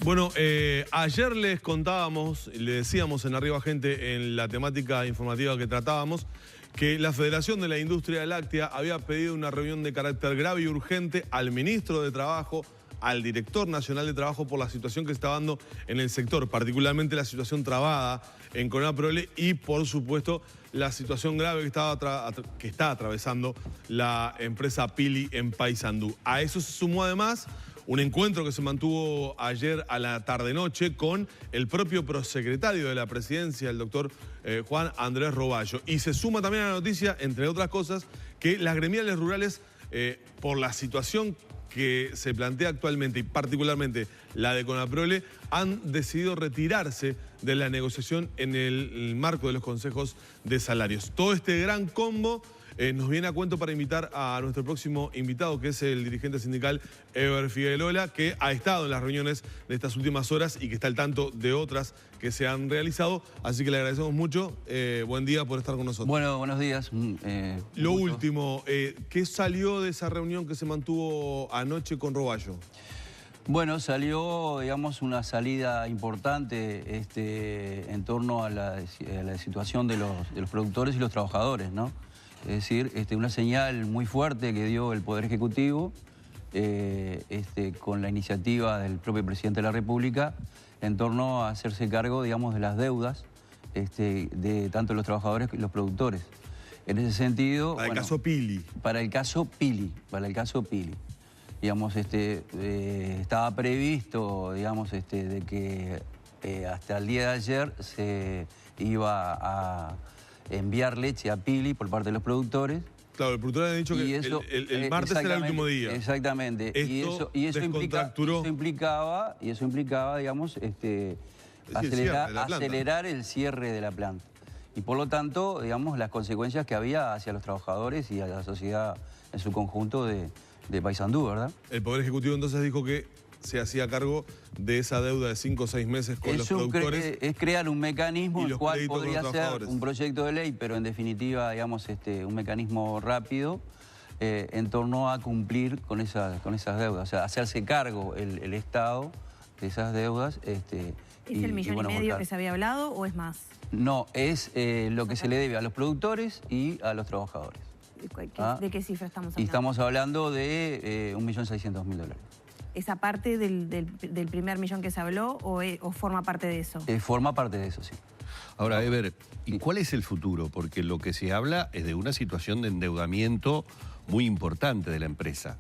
Bueno, ayer les contábamos, le decíamos en Arriba Gente, en la temática informativa que tratábamos, que la Federación de la Industria Láctea había pedido una reunión de carácter grave y urgente al ministro de Trabajo, al director nacional de Trabajo, por la situación que se está dando en el sector, particularmente la situación trabada en Conaprole y, por supuesto, la situación grave que está atravesando la empresa Pili en Paysandú. A eso se sumó además un encuentro que se mantuvo ayer a la tarde-noche con el propio prosecretario de la presidencia, el doctor Juan Andrés Roballo. Y se suma también a la noticia, entre otras cosas, que las gremiales rurales, por la situación que se plantea actualmente y particularmente la de Conaprole, han decidido retirarse de la negociación en el marco de los consejos de salarios. Todo este gran combo nos viene a cuento para invitar a nuestro próximo invitado, que es el dirigente sindical Eber Figueroa, que ha estado en las reuniones de estas últimas horas y que está al tanto de otras que se han realizado. Así que le agradecemos mucho. Buen día por estar con nosotros. Bueno, buenos días. Lo último, ¿qué salió de esa reunión que se mantuvo anoche con Roballo? Bueno, salió, digamos, una salida importante en torno a la situación de los productores y los trabajadores, ¿no? Es decir, una señal muy fuerte que dio el Poder Ejecutivo con la iniciativa del propio Presidente de la República en torno a hacerse cargo, digamos, de las deudas de tanto los trabajadores como los productores. En ese sentido... Para el caso Pili. Para el caso Pili. Digamos, estaba previsto, digamos, de que hasta el día de ayer se iba a enviar leche a Pili por parte de los productores. Claro, el productor ha dicho que el martes era el último día. Exactamente. Y eso implicaba, digamos, acelerar el cierre de la planta. Y por lo tanto, digamos, las consecuencias que había hacia los trabajadores y a la sociedad en su conjunto de Paysandú, ¿verdad? El Poder Ejecutivo entonces dijo que se hacía cargo de esa deuda de 5 o 6 meses con los productores. Es crear un mecanismo el cual podría ser un proyecto de ley, pero en definitiva, digamos, un mecanismo rápido en torno a cumplir con esas deudas. O sea, hacerse cargo el Estado de esas deudas. ¿Es el millón y medio que se había hablado o es más? No, es lo que se le debe a los productores y a los trabajadores. ¿De qué cifra estamos hablando? Y estamos hablando de 1.600.000 dólares. ¿Esa parte del primer millón que se habló o forma parte de eso? Forma parte de eso, sí. Ahora, Eber, ¿y cuál es el futuro? Porque lo que se habla es de una situación de endeudamiento muy importante de la empresa.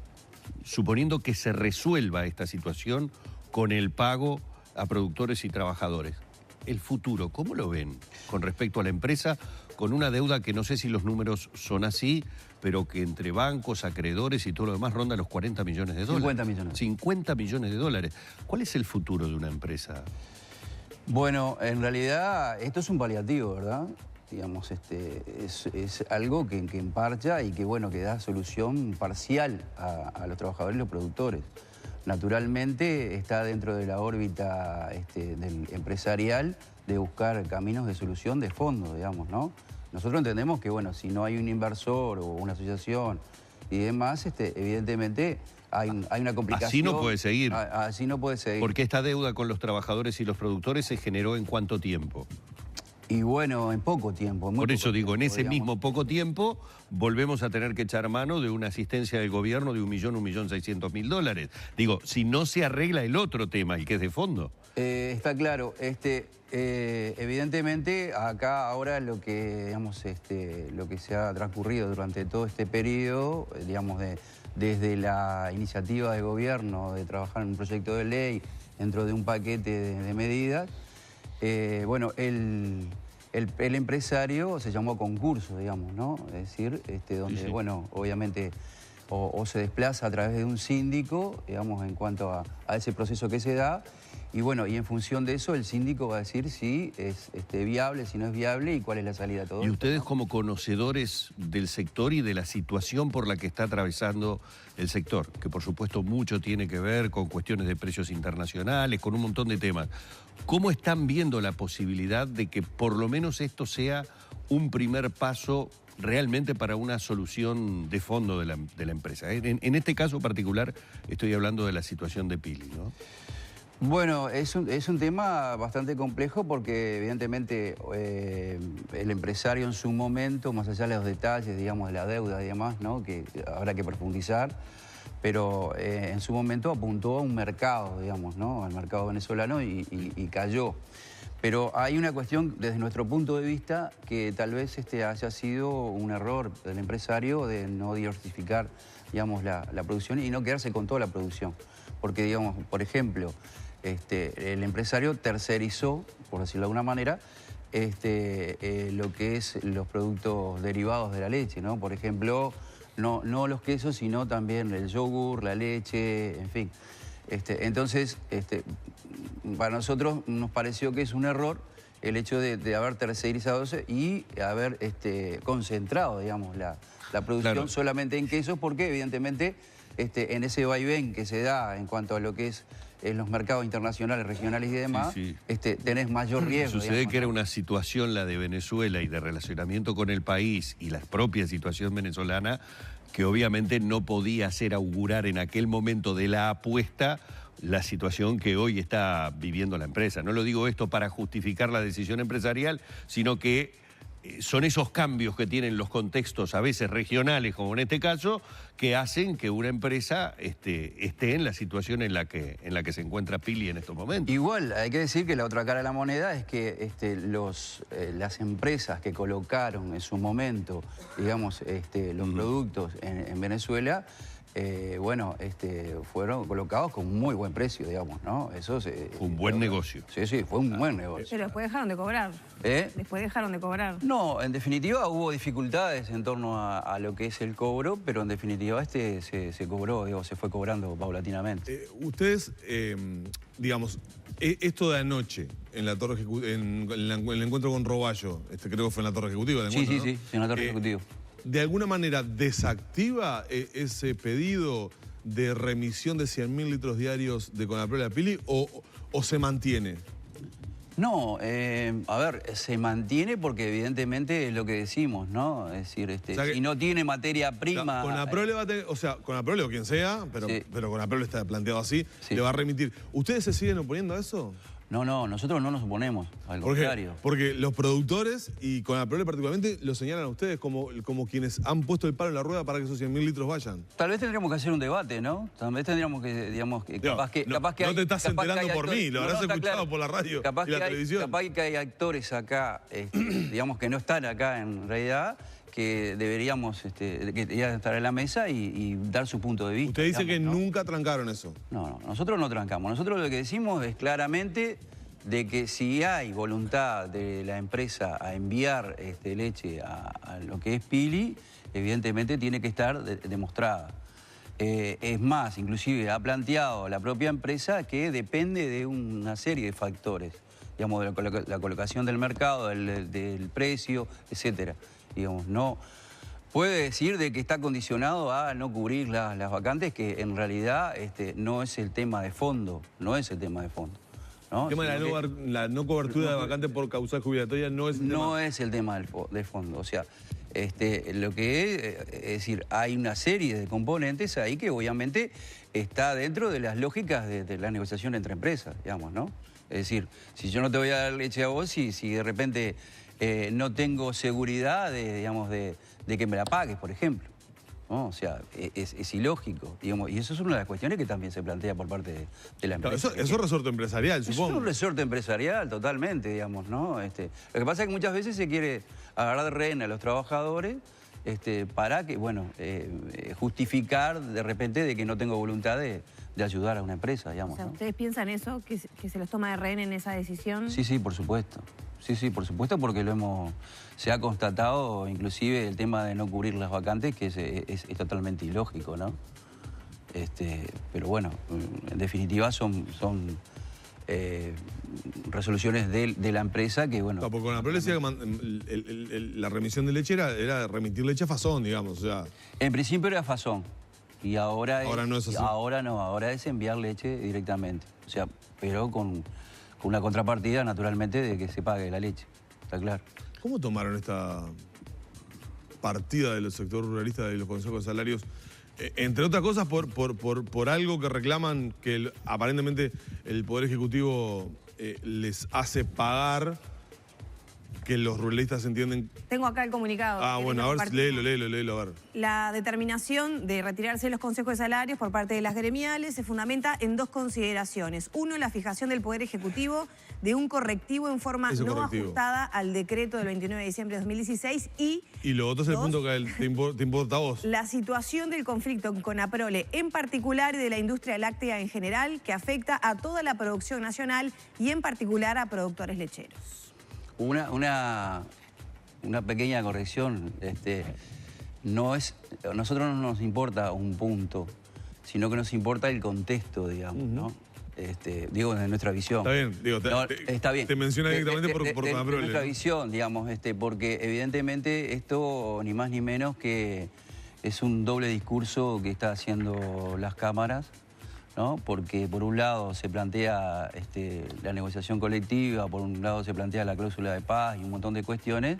Suponiendo que se resuelva esta situación con el pago a productores y trabajadores. El futuro, ¿cómo lo ven con respecto a la empresa? Con una deuda que no sé si los números son así, pero que entre bancos, acreedores y todo lo demás ronda los 40 millones de dólares. 50 millones. 50 millones de dólares. ¿Cuál es el futuro de una empresa? Bueno, en realidad esto es un paliativo, ¿verdad? Digamos, es algo que emparcha y que, bueno, que da solución parcial a los trabajadores y los productores. Naturalmente está dentro de la órbita del empresarial de buscar caminos de solución de fondo, digamos, ¿no? Nosotros entendemos que, bueno, si no hay un inversor o una asociación y demás, evidentemente hay una complicación. Así no puede seguir. Así no puede seguir. Porque esta deuda con los trabajadores y los productores se generó ¿en cuánto tiempo? Y bueno, en poco tiempo. Por eso digo, en ese mismo poco tiempo volvemos a tener que echar mano de una asistencia del gobierno de 1.600.000 dólares. Digo, si no se arregla el otro tema, el que es de fondo. Está claro. Evidentemente, acá ahora lo que, digamos, lo que se ha transcurrido durante todo este periodo, digamos, desde la iniciativa de gobierno de trabajar en un proyecto de ley dentro de un paquete de medidas, bueno, el empresario se llamó a concurso, digamos, ¿no? Es decir, donde, sí. Bueno, obviamente, o se desplaza a través de un síndico, digamos, en cuanto a ese proceso que se da, y bueno, y en función de eso el síndico va a decir si es viable, si no es viable y cuál es la salida a todo esto. Y ustedes, ¿no?, como conocedores del sector y de la situación por la que está atravesando el sector, que por supuesto mucho tiene que ver con cuestiones de precios internacionales, con un montón de temas, ¿cómo están viendo la posibilidad de que por lo menos esto sea un primer paso realmente para una solución de fondo de la empresa? En este caso particular estoy hablando de la situación de Pili, ¿no? Bueno, es un tema bastante complejo porque evidentemente el empresario en su momento, más allá de los detalles, digamos, de la deuda y demás, ¿no?, que habrá que profundizar, pero en su momento apuntó a un mercado, digamos, ¿no?, al mercado venezolano y cayó. Pero hay una cuestión desde nuestro punto de vista que tal vez haya sido un error del empresario de no diversificar, digamos, la producción y no quedarse con toda la producción. Porque, digamos, por ejemplo, el empresario tercerizó, por decirlo de alguna manera, lo que es los productos derivados de la leche, ¿no? Por ejemplo, no los quesos, sino también el yogur, la leche, en fin. Entonces, para nosotros nos pareció que es un error el hecho de haber tercerizado eso y haber concentrado, digamos, la producción Claro. solamente en quesos, porque evidentemente en ese vaivén que se da en cuanto a lo que es en los mercados internacionales, regionales y demás, Sí, tenés mayor riesgo. Sucede digamos, que era ¿no? una situación, la de Venezuela, y de relacionamiento con el país y la propia situación venezolana, que obviamente no podía hacer augurar en aquel momento de la apuesta la situación que hoy está viviendo la empresa. No lo digo esto para justificar la decisión empresarial, sino que son esos cambios que tienen los contextos a veces regionales, como en este caso, que hacen que una empresa esté en la situación en la que se encuentra Pili en estos momentos. Igual, hay que decir que la otra cara de la moneda es que las empresas que colocaron en su momento, digamos, los productos en Venezuela, fueron colocados con muy buen precio, digamos, ¿no? Eso Fue un buen negocio. Sí, fue un buen negocio. Pero después dejaron de cobrar. Después dejaron de cobrar. No, en definitiva hubo dificultades en torno a lo que es el cobro, pero en definitiva se cobró, digo, se fue cobrando paulatinamente. Ustedes, digamos, esto de anoche, en la torre en el encuentro con Roballo, creo que fue en la torre ejecutiva. El encuentro, ¿no? Sí, en la torre ejecutiva. ¿De alguna manera desactiva ese pedido de remisión de 100.000 litros diarios de Conaprole a Pili o se mantiene? No, a ver, se mantiene porque evidentemente es lo que decimos, ¿no? Es decir, O sea si no tiene materia prima... Conaprole va a tener, o sea, Conaprole o quien sea, pero Conaprole está planteado así, Sí. le va a remitir. ¿Ustedes se siguen oponiendo a eso? No, nosotros no nos oponemos, al ¿Por qué? contrario. Porque los productores, y Conaprole particularmente, lo señalan a ustedes como quienes han puesto el palo en la rueda para que esos 100.000 litros vayan. Tal vez tendríamos que hacer un debate, ¿no? Tal vez tendríamos que, digamos, capaz que no hay... te estás capaz que enterando hay por actores- mí, lo No, habrás está escuchado claro. por la radio Capaz y la que televisión. Capaz que hay actores acá, digamos, que no están acá en realidad, que deberíamos estar en la mesa y dar su punto de vista. Usted dice digamos, que ¿no? nunca trancaron eso. No, nosotros no trancamos. Nosotros lo que decimos es claramente de que si hay voluntad de la empresa a enviar leche a lo que es Pili, evidentemente tiene que estar demostrada. Es más, inclusive ha planteado la propia empresa que depende de una serie de factores, digamos, de la colocación del mercado, del precio, etcétera. Digamos, no puede decir de que está condicionado a no cubrir las vacantes, que en realidad no es el tema de fondo, no es el tema de fondo. ¿no? El tema de la no cobertura de vacantes por causal jubilatoria no es el tema. No es el tema de fondo. O sea, lo que es decir, hay una serie de componentes ahí que obviamente está dentro de las lógicas de la negociación entre empresas, digamos, ¿no? Es decir, si yo no te voy a dar leche a vos, si de repente no tengo seguridad de que me la pagues, por ejemplo. ¿No? O sea, es ilógico, digamos, y eso es una de las cuestiones que también se plantea por parte de la Claro, empresa. eso es resorte empresarial, Eso supongo. es un resorte empresarial, totalmente, digamos, ¿no? Lo que pasa es que muchas veces se quiere agarrar de rehén a los trabajadores para que, bueno, justificar de repente de que no tengo voluntad de ayudar a una empresa, digamos, O sea, ¿no? ¿ustedes piensan eso, que se los toma de rehén en esa decisión? Sí, por supuesto. Sí, por supuesto, porque se ha constatado inclusive el tema de no cubrir las vacantes, que es totalmente ilógico, ¿no? Pero bueno, en definitiva son resoluciones de la empresa que, bueno... No, porque Conaprole decía que la remisión de leche era remitir leche a Fazón, digamos, o sea... En principio era Fazón, y ahora no es así. Ahora no, ahora es enviar leche directamente. O sea, pero con una contrapartida, naturalmente, de que se pague la leche, está claro. ¿Cómo tomaron esta partida del sector ruralista de los consejos de salarios Entre otras cosas por algo que reclaman que aparentemente el Poder Ejecutivo les hace pagar, que los ruralistas entienden. Tengo acá el comunicado. Ah, bueno, a ver, léelo, a ver. La determinación de retirarse los consejos de salarios por parte de las gremiales se fundamenta en dos consideraciones. Uno, la fijación del Poder Ejecutivo de un correctivo en forma no ajustada al decreto del 29 de diciembre de 2016 y lo otro es el punto que te importa a vos. La situación del conflicto con APROLE en particular y de la industria láctea en general, que afecta a toda la producción nacional y en particular a productores lecheros. Una pequeña corrección. Nosotros no nos importa un punto, sino que nos importa el contexto, digamos, ¿no? Digo, desde nuestra visión. Está bien, digo, está bien. Te menciona directamente por APROLE. Nuestra visión, digamos, porque evidentemente esto ni más ni menos que es un doble discurso que está haciendo las cámaras, ¿no? Porque por un lado se plantea la negociación colectiva, por un lado se plantea la cláusula de paz y un montón de cuestiones,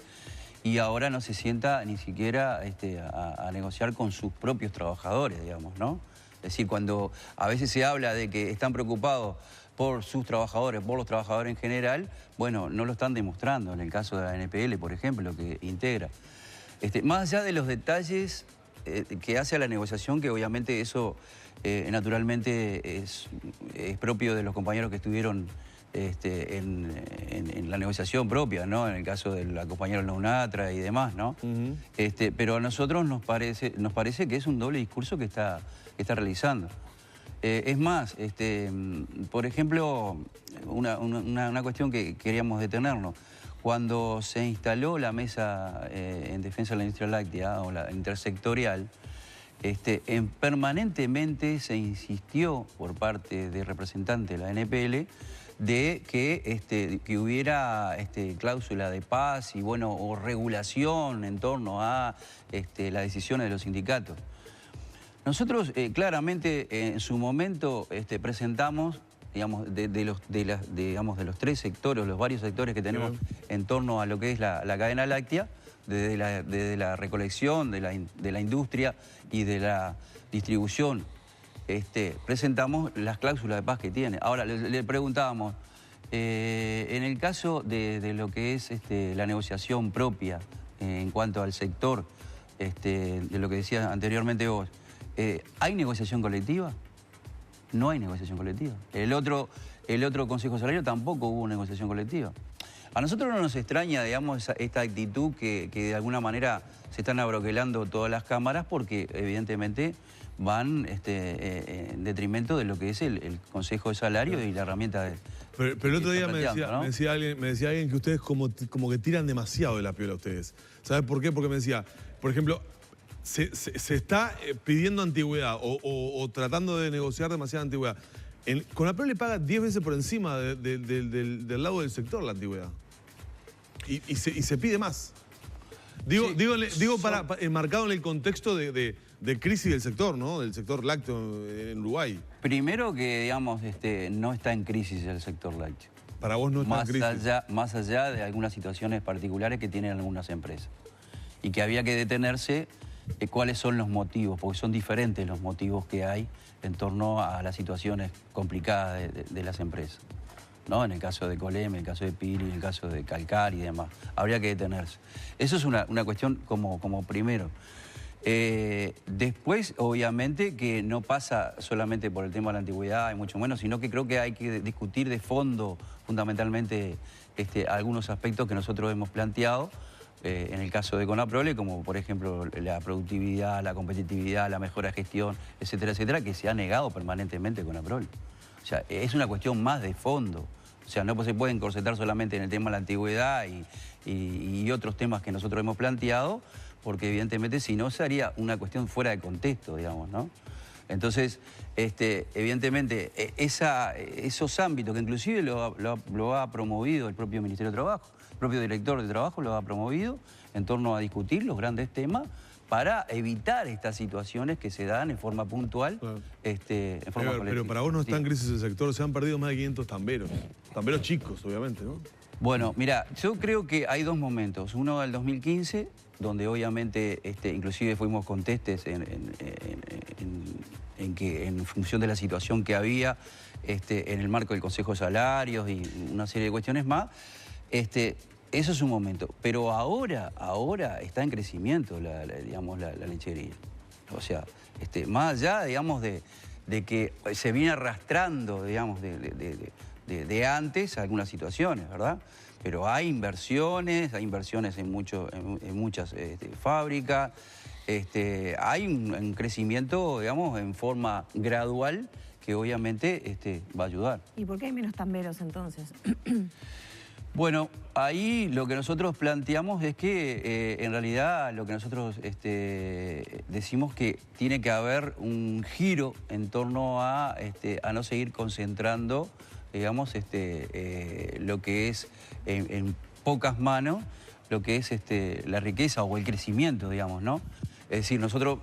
y ahora no se sienta ni siquiera a negociar con sus propios trabajadores, digamos, ¿no? Es decir, cuando a veces se habla de que están preocupados por sus trabajadores, por los trabajadores en general, bueno, no lo están demostrando en el caso de la NPL, por ejemplo, que integra. Más allá de los detalles que hace a la negociación, que obviamente eso naturalmente es propio de los compañeros que estuvieron en la negociación propia, ¿no? En el caso del compañero Leunatra y demás, ¿no? Pero a nosotros nos parece que es un doble discurso que está realizando. Es más, por ejemplo, una cuestión que queríamos detenernos. Cuando se instaló la mesa en defensa de la industria láctea, o la intersectorial, permanentemente se insistió por parte de representantes de la NPL de que hubiera cláusula de paz y o regulación en torno a las decisiones de los sindicatos. Nosotros claramente en su momento presentamos, digamos, de los tres sectores, los varios sectores que tenemos en torno a lo que es la cadena láctea, desde la recolección, de la industria y de la distribución, presentamos las cláusulas de paz que tiene. Ahora, le preguntábamos, en el caso de lo que es la negociación propia en cuanto al sector, de lo que decía anteriormente vos, ¿hay negociación colectiva? No hay negociación colectiva. El otro Consejo de Salario tampoco hubo negociación colectiva. A nosotros no nos extraña, digamos, esta actitud que de alguna manera se están abroquelando todas las cámaras porque evidentemente van en detrimento de lo que es el Consejo de Salario y la herramienta de... Pero el otro día me decía alguien que ustedes como que tiran demasiado de la piola a ustedes. ¿Sabes por qué? Porque me decía, por ejemplo, se está pidiendo antigüedad o tratando de negociar demasiada antigüedad. Con APROLE le paga 10 veces por encima del lado del sector la antigüedad. Y se pide más. Digo enmarcado en el contexto de crisis del sector, ¿no? Del sector lácteo en Uruguay. Primero que, digamos, no está en crisis el sector lácteo. Para vos no está en crisis. Más allá de algunas situaciones particulares que tienen algunas empresas. Y que había que detenerse cuáles son los motivos, porque son diferentes los motivos que hay en torno a las situaciones complicadas de las empresas, ¿no? En el caso de Colem, en el caso de Piri, en el caso de Calcar y demás. Habría que detenerse. Eso es una cuestión como primero. Después, obviamente, que no pasa solamente por el tema de la antigüedad, y mucho menos, sino que creo que hay que discutir de fondo, fundamentalmente, algunos aspectos que nosotros hemos planteado, en el caso de CONAPROLE, como por ejemplo la productividad, la competitividad, la mejora de gestión, etcétera, que se ha negado permanentemente CONAPROLE. O sea, es una cuestión más de fondo. O sea, no se puede encorsetar solamente en el tema de la antigüedad y otros temas que nosotros hemos planteado, porque evidentemente si no sería una cuestión fuera de contexto, digamos, ¿no? Entonces, evidentemente, esos ámbitos que inclusive lo ha promovido el propio Ministerio de Trabajo, el propio director de Trabajo lo ha promovido en torno a discutir los grandes temas para evitar estas situaciones que se dan en forma puntual, claro. En forma colectiva. Pero para vos no está en crisis el sector, se han perdido más de 500 tamberos. Tamberos chicos, obviamente, ¿no? Bueno, mira, yo creo que hay dos momentos. Uno del 2015, donde obviamente inclusive fuimos contestes en función de la situación que había en el marco del Consejo de Salarios y una serie de cuestiones más. Eso es un momento, pero ahora está en crecimiento digamos, la lechería. O sea, más allá, digamos, de que se viene arrastrando, digamos, de antes algunas situaciones, ¿verdad? Pero hay inversiones en muchas fábricas, hay un crecimiento, digamos, en forma gradual que obviamente va a ayudar. ¿Y por qué hay menos tamberos entonces? Bueno, ahí lo que nosotros planteamos es que en realidad lo que nosotros decimos que tiene que haber un giro en torno a no seguir concentrando, digamos, lo que es en pocas manos, lo que es la riqueza o el crecimiento, digamos, ¿no? Es decir, nosotros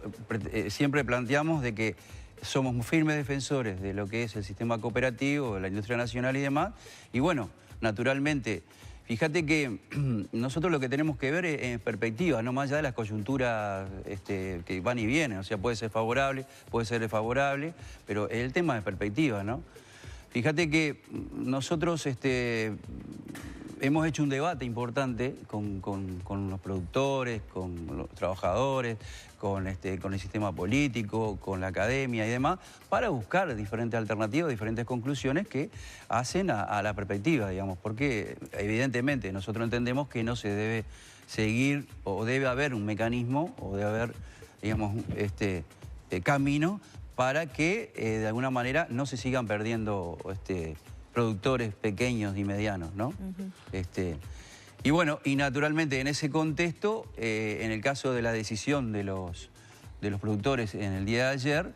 siempre planteamos de que somos firmes defensores de lo que es el sistema cooperativo, de la industria nacional y demás, y bueno, naturalmente, fíjate que nosotros lo que tenemos que ver es en perspectiva, no más allá de las coyunturas que van y vienen, o sea, puede ser favorable, puede ser desfavorable, pero el tema es perspectiva, ¿no? Fíjate que nosotros hemos hecho un debate importante con los productores, con los trabajadores, con el sistema político, con la academia y demás, para buscar diferentes alternativas, diferentes conclusiones que hacen a la perspectiva, digamos, porque evidentemente nosotros entendemos que no se debe seguir o debe haber un mecanismo o debe haber, digamos, camino para que de alguna manera no se sigan perdiendo productores pequeños y medianos, ¿no? Y bueno, y naturalmente en ese contexto, en el caso de la decisión de los productores en el día de ayer,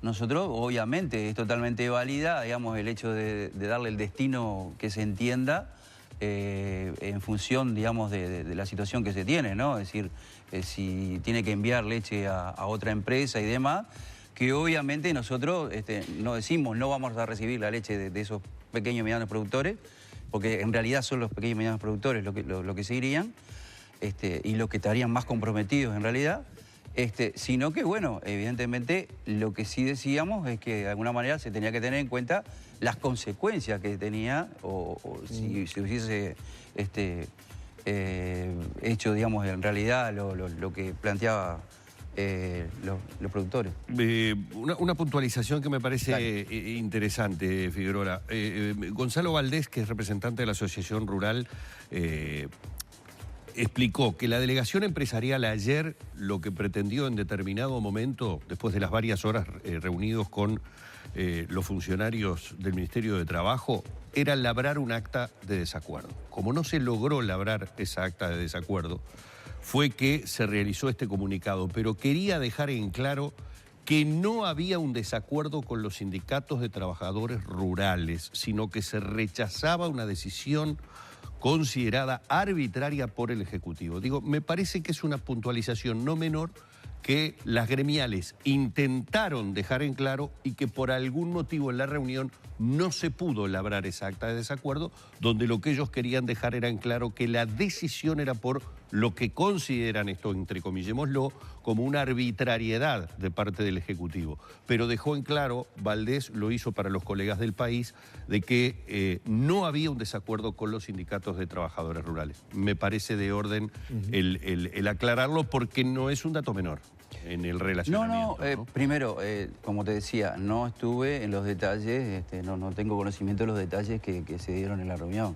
nosotros obviamente es totalmente válida, digamos, el hecho de darle el destino que se entienda en función, digamos, de la situación que se tiene, ¿no? Es decir, si tiene que enviar leche a otra empresa y demás, que obviamente nosotros no decimos no vamos a recibir la leche de esos pequeños y medianos productores, porque en realidad son los pequeños y medianos productores lo que se irían y los que estarían más comprometidos en realidad, sino que, bueno, evidentemente lo que sí decíamos es que de alguna manera se tenía que tener en cuenta las consecuencias que tenía o si se hubiese hecho, digamos, en realidad lo que planteaba los productores. Una puntualización que me parece interesante, Figueroa. Gonzalo Valdés, que es representante de la Asociación Rural, explicó que la delegación empresarial ayer lo que pretendió en determinado momento, después de las varias horas reunidos con los funcionarios del Ministerio de Trabajo, era labrar un acta de desacuerdo. Como no se logró labrar esa acta de desacuerdo, fue que se realizó este comunicado, pero quería dejar en claro que no había un desacuerdo con los sindicatos de trabajadores rurales, sino que se rechazaba una decisión considerada arbitraria por el Ejecutivo. Digo, me parece que es una puntualización no menor que las gremiales intentaron dejar en claro y que por algún motivo en la reunión no se pudo labrar esa acta de desacuerdo, donde lo que ellos querían dejar era en claro que la decisión era por lo que consideran, esto entrecomillémoslo, como una arbitrariedad de parte del Ejecutivo. Pero dejó en claro, Valdés lo hizo para los colegas del país, de que no había un desacuerdo con los sindicatos de trabajadores rurales. Me parece de orden el aclararlo porque no es un dato menor en el relacionamiento. ¿no? Primero, como te decía, no estuve en los detalles, no tengo conocimiento de los detalles que se dieron en la reunión.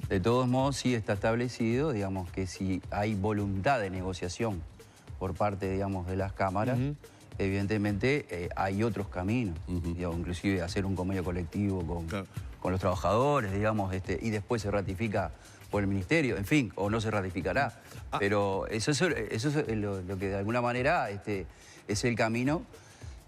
De todos modos, sí está establecido, digamos, que si hay voluntad de negociación por parte, digamos, de las cámaras, evidentemente hay otros caminos, digamos, inclusive hacer un convenio colectivo con los trabajadores, digamos, y después se ratifica por el ministerio, en fin, o no se ratificará. Pero eso es lo que de alguna manera es el camino,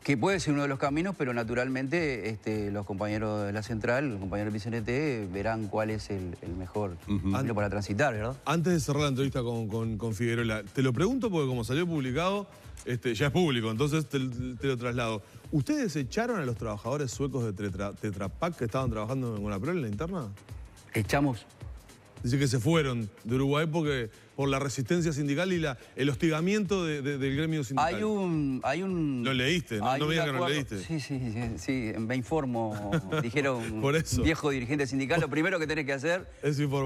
que puede ser uno de los caminos, pero naturalmente los compañeros de la central, los compañeros del PCNT, verán cuál es el mejor camino para transitar, ¿verdad? Antes de cerrar la entrevista con Figueroa, te lo pregunto porque como salió publicado, ya es público, entonces te lo traslado. ¿Ustedes echaron a los trabajadores suecos de Tetra Pak que estaban trabajando en Conaprol en la interna? Echamos. Dice que se fueron de Uruguay por la resistencia sindical y el hostigamiento del gremio sindical. Hay un Lo leíste, no me digas que no lo leíste. Sí, me informo. Dijeron Por eso. Viejo dirigente sindical, lo primero que tenés que hacer,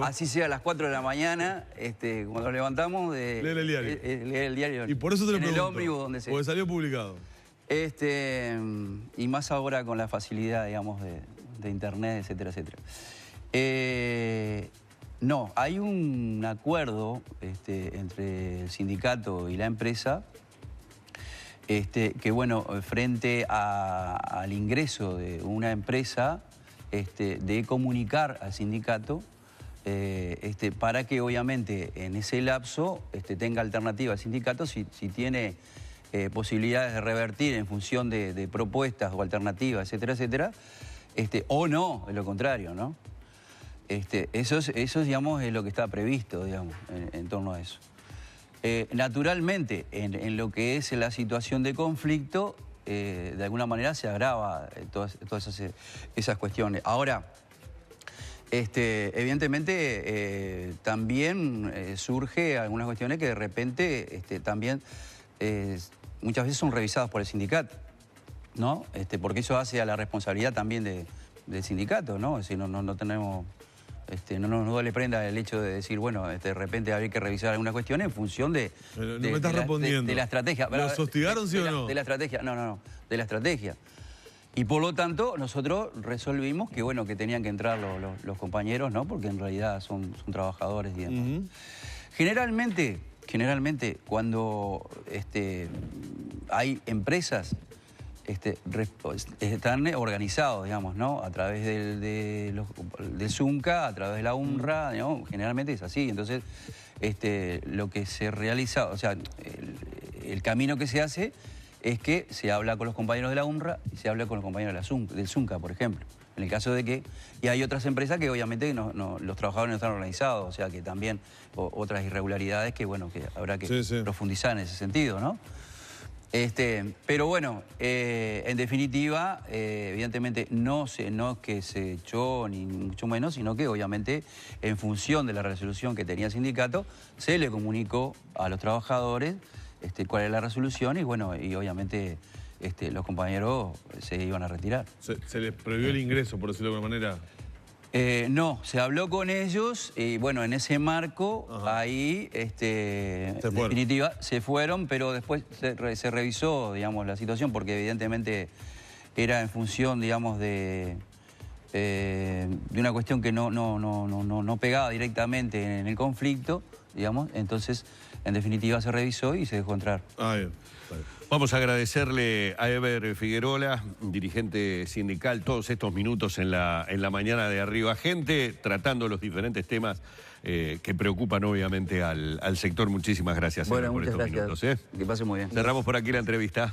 así sea a las 4 de la mañana, cuando nos levantamos, leer el diario. Leer el diario. Y por eso te lo pregunto. En el ómnibus, donde sea. Porque salió publicado. Y más ahora con la facilidad, digamos, de internet, etcétera, etcétera. No, hay un acuerdo entre el sindicato y la empresa que, bueno, frente al ingreso de una empresa, de comunicar al sindicato para que, obviamente, en ese lapso tenga alternativa al sindicato si tiene posibilidades de revertir en función de propuestas o alternativas, etcétera, etcétera, o no, es lo contrario, ¿no? Eso digamos, es lo que está previsto, digamos, en torno a eso. Naturalmente, en lo que es la situación de conflicto, de alguna manera se agrava todas esas cuestiones. Ahora, evidentemente, también surge algunas cuestiones que de repente también muchas veces son revisadas por el sindicato, ¿no? Porque eso hace a la responsabilidad también del sindicato, ¿no? Es decir, no tenemos... no nos duele prenda el hecho de decir, bueno, de repente habría que revisar alguna cuestión en función de la estrategia. ¿Los hostigaron, sí o no? De la estrategia, no, de la estrategia. Y por lo tanto, nosotros resolvimos que, bueno, que tenían que entrar los compañeros, ¿no? Porque en realidad son trabajadores y demás. Generalmente, cuando hay empresas... están organizados, digamos, ¿no? A través del Zunca, a través de la UNRWA, ¿no? Generalmente es así. Entonces, lo que se realiza, o sea, el camino que se hace es que se habla con los compañeros de la UNRWA y se habla con los compañeros del Zunca, por ejemplo. En el caso de que... Y hay otras empresas que obviamente los trabajadores no están organizados, o sea que también otras irregularidades que, bueno, que habrá que profundizar en ese sentido, ¿no? Pero bueno, en definitiva, evidentemente no es que se echó ni mucho menos, sino que obviamente en función de la resolución que tenía el sindicato, se le comunicó a los trabajadores cuál es la resolución y bueno, y obviamente los compañeros se iban a retirar. ¿Se les prohibió el ingreso, por decirlo de alguna manera? No, se habló con ellos y bueno, en ese marco, ahí, en definitiva, se fueron, pero después se revisó, digamos, la situación, porque evidentemente era en función, digamos, de una cuestión que no pegaba directamente en el conflicto, digamos, entonces, en definitiva, se revisó y se dejó entrar. Bien. Vamos a agradecerle a Eber Figuerola, dirigente sindical, todos estos minutos en la mañana de Arriba Gente, tratando los diferentes temas que preocupan obviamente al sector. Muchísimas gracias, Bueno, Eber, por muchas estos gracias. minutos. Que pase muy bien. Cerramos por aquí la entrevista.